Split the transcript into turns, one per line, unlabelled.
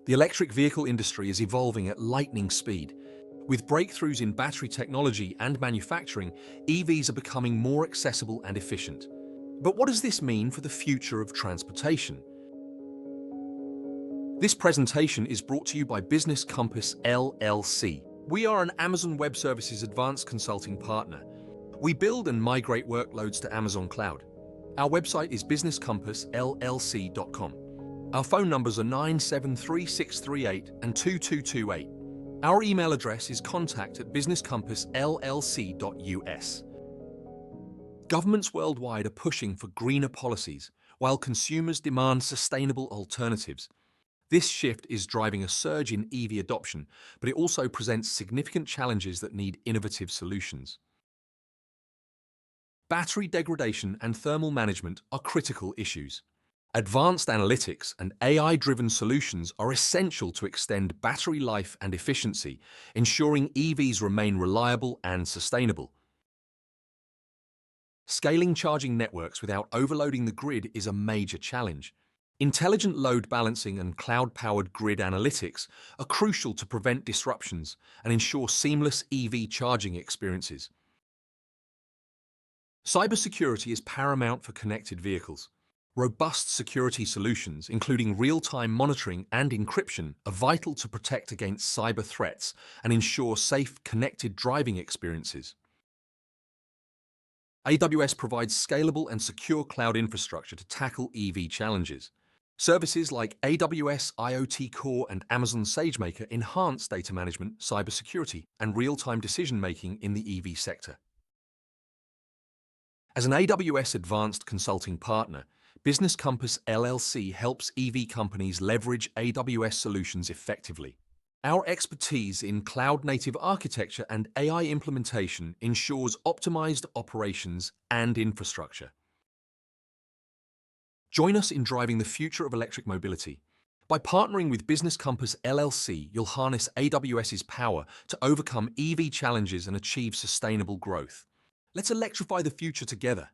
The electric vehicle industry is evolving at lightning speed. With breakthroughs in battery technology and manufacturing, EVs are becoming more accessible and efficient. But what does this mean for the future of transportation? This presentation is brought to you by Business Compass LLC. We are an Amazon Web Services advanced consulting partner. We build and migrate workloads to Amazon Cloud. Our website is businesscompassllc.com. Our phone numbers are 973-638 and 2228. Our email address is contact@businesscompassllc.us. Governments worldwide are pushing for greener policies, while consumers demand sustainable alternatives. This shift is driving a surge in EV adoption, but it also presents significant challenges that need innovative solutions. Battery degradation and thermal management are critical issues. Advanced analytics and AI-driven solutions are essential to extend battery life and efficiency, ensuring EVs remain reliable and sustainable. Scaling charging networks without overloading the grid is a major challenge. Intelligent load balancing and cloud-powered grid analytics are crucial to prevent disruptions and ensure seamless EV charging experiences. Cybersecurity is paramount for connected vehicles. Robust security solutions, including real-time monitoring and encryption, are vital to protect against cyber threats and ensure safe, connected driving experiences. AWS provides scalable and secure cloud infrastructure to tackle EV challenges. Services like AWS IoT Core and Amazon SageMaker enhance data management, cybersecurity, and real-time decision-making in the EV sector. As an AWS advanced consulting partner, Business Compass LLC helps EV companies leverage AWS solutions effectively. Our expertise in cloud-native architecture and AI implementation ensures optimized operations and infrastructure. Join us in driving the future of electric mobility. By partnering with Business Compass LLC, you'll harness AWS's power to overcome EV challenges and achieve sustainable growth. Let's electrify the future together.